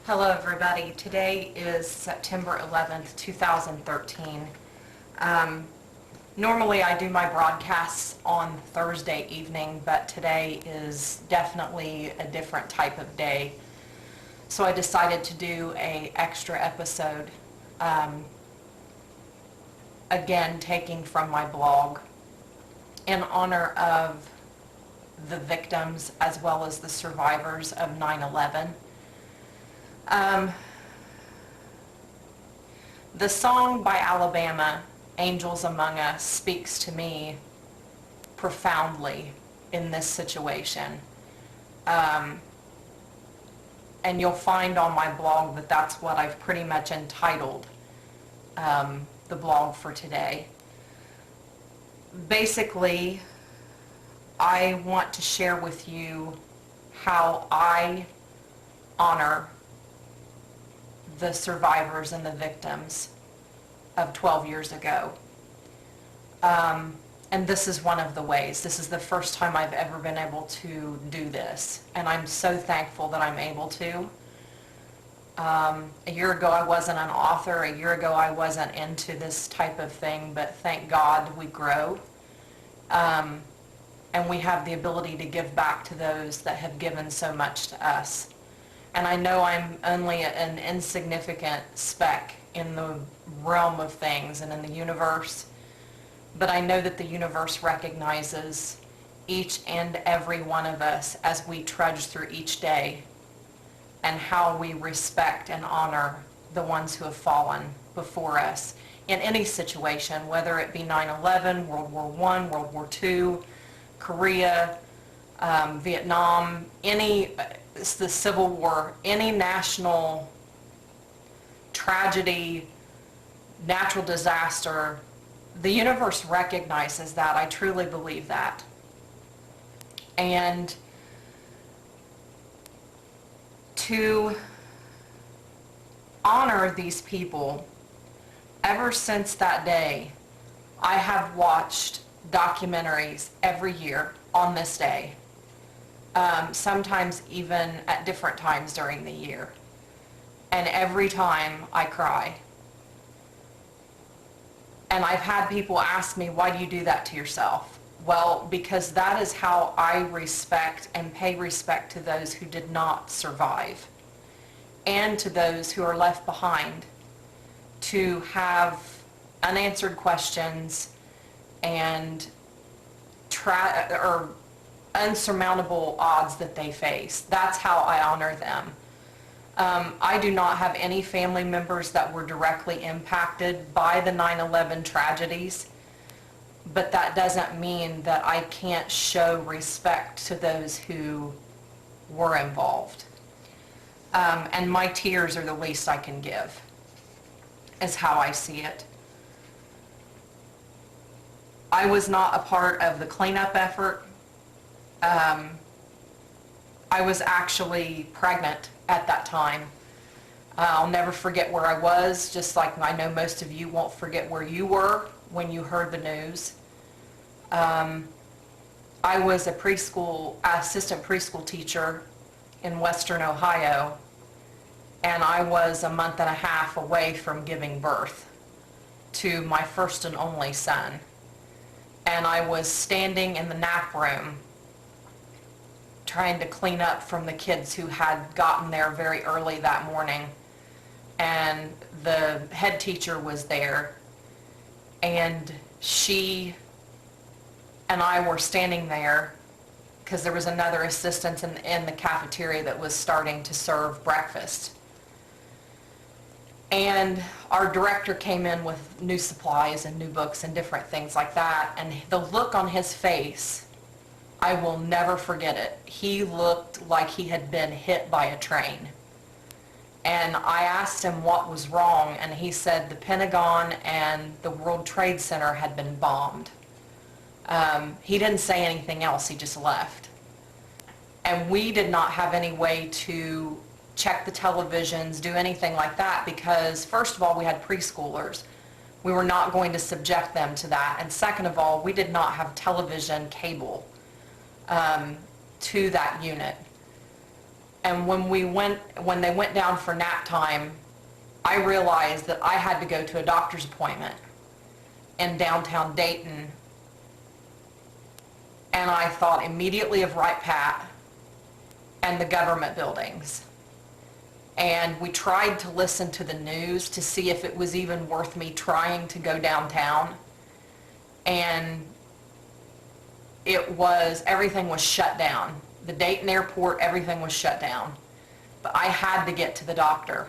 Hello everybody. Today is September 11th, 2013. Normally I do my broadcasts on Thursday evening, but today is definitely a different type of day. So I decided to do an extra episode, again taking from my blog in honor of the victims as well as the survivors of 9/11. The song by Alabama, Angels Among Us, speaks to me profoundly in this situation. And you'll find on my blog that that's what I've pretty much entitled the blog for today. Basically, I want to share with you how I honor the survivors and the victims of 12 years ago. And this is one of the ways. This is the first time I've ever been able to do this, and I'm so thankful that I'm able to. A year ago I wasn't an author, a year ago I wasn't into this type of thing, but thank God we grow. And we have the ability to give back to those that have given so much to us. And I know I'm only an insignificant speck in the realm of things and in the universe, but I know that the universe recognizes each and every one of us as we trudge through each day, and how we respect and honor the ones who have fallen before us in any situation, whether it be 9/11, World War I, World War II, Korea, Vietnam, the Civil War, any national tragedy, natural disaster. The universe recognizes that. I truly believe that. And to honor these people, ever since that day, I have watched documentaries every year on this day. Sometimes even at different times during the year. And every time I cry. And I've had people ask me, why do you do that to yourself? Well, because that is how I respect and pay respect to those who did not survive, and to those who are left behind to have unanswered questions and unsurmountable odds that they face. That's how I honor them. I do not have any family members that were directly impacted by the 9/11 tragedies, but that doesn't mean that I can't show respect to those who were involved. And my tears are the least I can give, is how I see it. I was not a part of the cleanup effort. I was actually pregnant at that time. I'll never forget where I was, just like I know most of you won't forget where you were when you heard the news. I was a assistant preschool teacher in Western Ohio, and I was a month and a half away from giving birth to my first and only son. And I was standing in the nap room trying to clean up from the kids who had gotten there very early that morning. And the head teacher was there, and she and I were standing there because there was another assistant in the cafeteria that was starting to serve breakfast. And our director came in with new supplies and new books and different things like that, and the look on his face, I will never forget it. He looked like he had been hit by a train. And I asked him what was wrong, and he said the Pentagon and the World Trade Center had been bombed. He didn't say anything else, he just left. And we did not have any way to check the televisions, do anything like that, because first of all, we had preschoolers. We were not going to subject them to that. And second of all, we did not have television cable to that unit. And when they went down for nap time, I realized that I had to go to a doctor's appointment in downtown Dayton. And I thought immediately of Wright Pat and the government buildings. And we tried to listen to the news to see if it was even worth me trying to go downtown. And everything was shut down. The Dayton airport, everything was shut down. But I had to get to the doctor.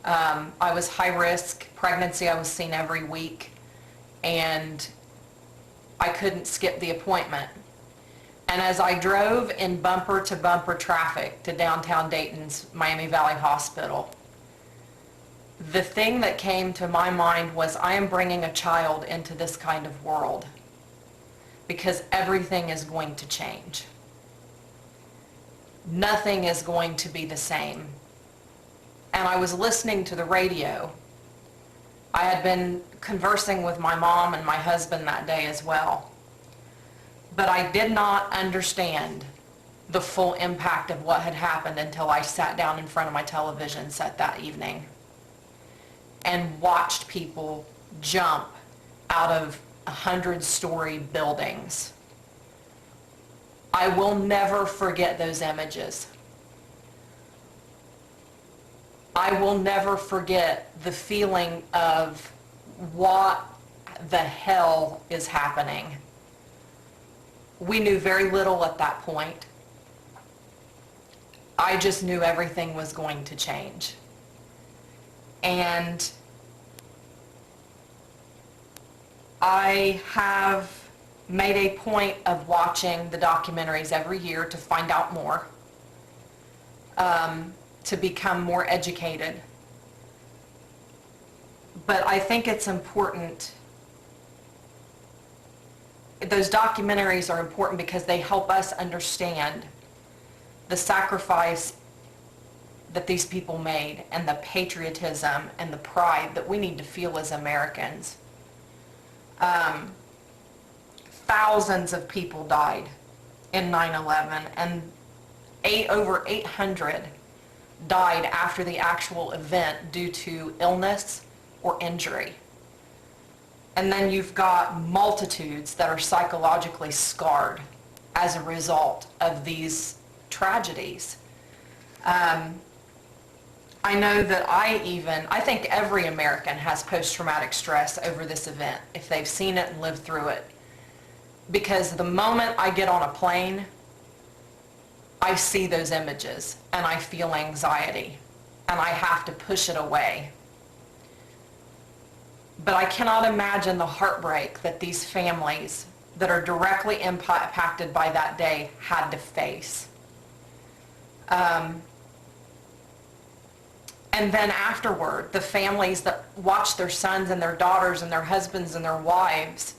I was high risk pregnancy. I was seen every week. And I couldn't skip the appointment. And as I drove in bumper to bumper traffic to downtown Dayton's Miami Valley Hospital, the thing that came to my mind was, I am bringing a child into this kind of world because everything is going to change. Nothing is going to be the same. And I was listening to the radio. I had been conversing with my mom and my husband that day as well. But I did not understand the full impact of what had happened until I sat down in front of my television set that evening and watched people jump out of 100-story buildings. I will never forget those images. I will never forget the feeling of what the hell is happening. We knew very little at that point. I just knew everything was going to change. And I have made a point of watching the documentaries every year to find out more, to become more educated. But I think it's important. Those documentaries are important because they help us understand the sacrifice that these people made and the patriotism and the pride that we need to feel as Americans. Thousands of people died in 9/11, and over 800 died after the actual event due to illness or injury. And then you've got multitudes that are psychologically scarred as a result of these tragedies. I know that I think every American has post-traumatic stress over this event if they've seen it and lived through it. Because the moment I get on a plane, I see those images and I feel anxiety and I have to push it away. But I cannot imagine the heartbreak that these families that are directly impacted by that day had to face. And then afterward, the families that watch their sons and their daughters and their husbands and their wives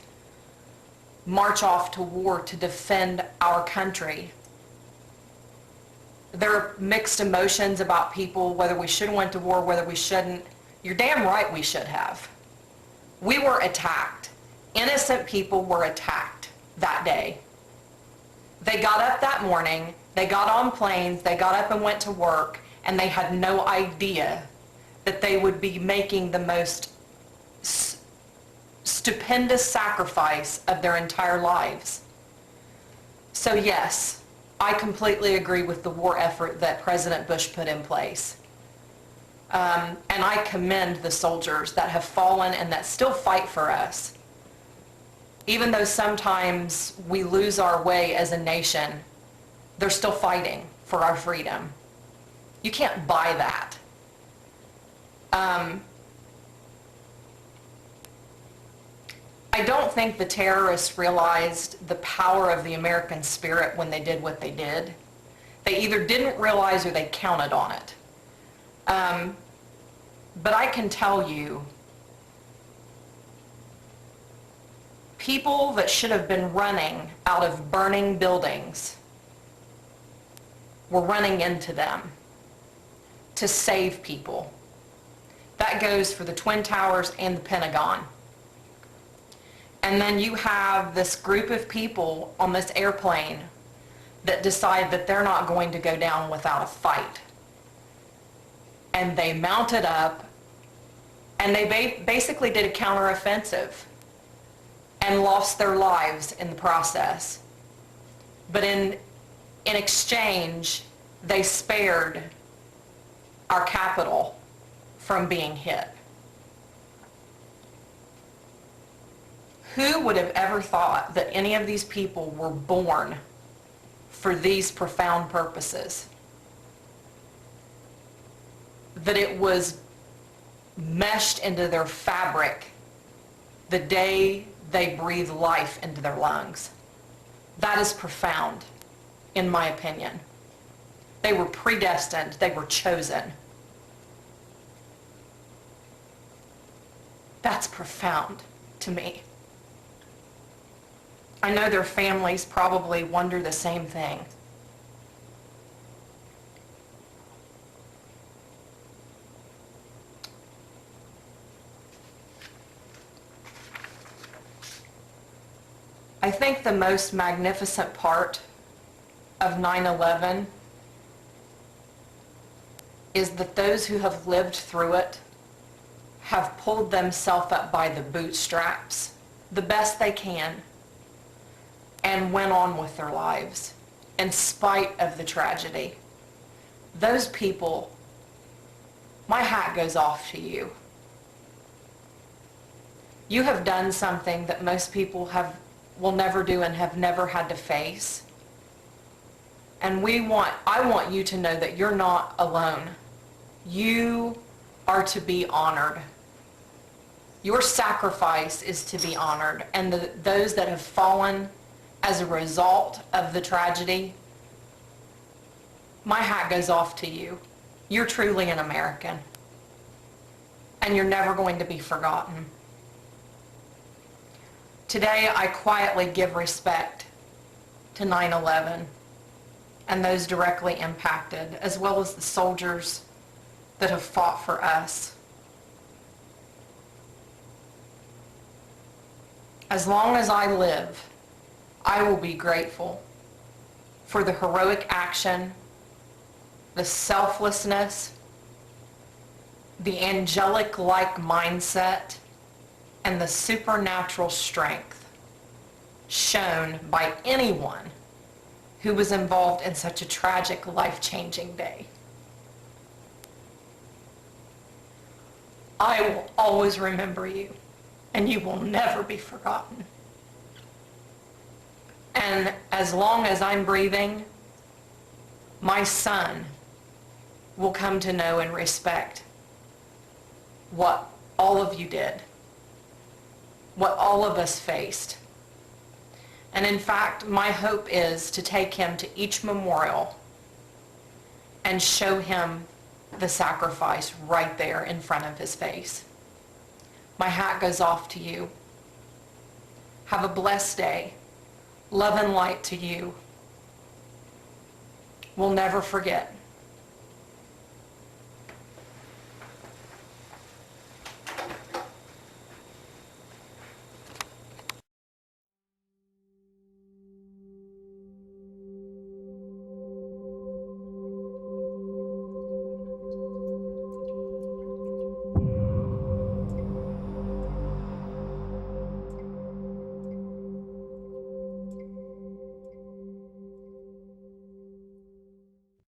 march off to war to defend our country. There are mixed emotions about people, whether we should have went to war, whether we shouldn't. You're damn right we should have. We were attacked. Innocent people were attacked that day. They got up that morning, they got on planes, they got up and went to work, and they had no idea that they would be making the most stupendous sacrifice of their entire lives. So yes, I completely agree with the war effort that President Bush put in place. And I commend the soldiers that have fallen and that still fight for us. Even though sometimes we lose our way as a nation, they're still fighting for our freedom. You can't buy that. I don't think the terrorists realized the power of the American spirit when they did what they did. They either didn't realize or they counted on it. But I can tell you, people that should have been running out of burning buildings were running into them to save people. That goes for the Twin Towers and the Pentagon. And then you have this group of people on this airplane that decide that they're not going to go down without a fight. And they mounted up, and they basically did a counteroffensive and lost their lives in the process. But in exchange, they spared our capital from being hit. Who would have ever thought that any of these people were born for these profound purposes? That it was meshed into their fabric the day they breathed life into their lungs. That is profound, in my opinion. They were predestined. They were chosen. That's profound to me. I know their families probably wonder the same thing. I think the most magnificent part of 9/11 is that those who have lived through it have pulled themselves up by the bootstraps the best they can and went on with their lives in spite of the tragedy. Those people, my hat goes off to you. You have done something that most people will never do and have never had to face. And I want you to know that you're not alone. You are to be honored. Your sacrifice is to be honored. And those that have fallen as a result of the tragedy, my hat goes off to you. You're truly an American. And you're never going to be forgotten. Today, I quietly give respect to 9/11 and those directly impacted, as well as the soldiers that have fought for us. As long as I live, I will be grateful for the heroic action, the selflessness, the angelic-like mindset, and the supernatural strength shown by anyone who was involved in such a tragic, life-changing day. I will always remember you, and you will never be forgotten. And as long as I'm breathing, my son will come to know and respect what all of you did, what all of us faced. And in fact, my hope is to take him to each memorial and show him the sacrifice right there in front of his face. My hat goes off to you. Have a blessed day. Love and light to you. We'll never forget.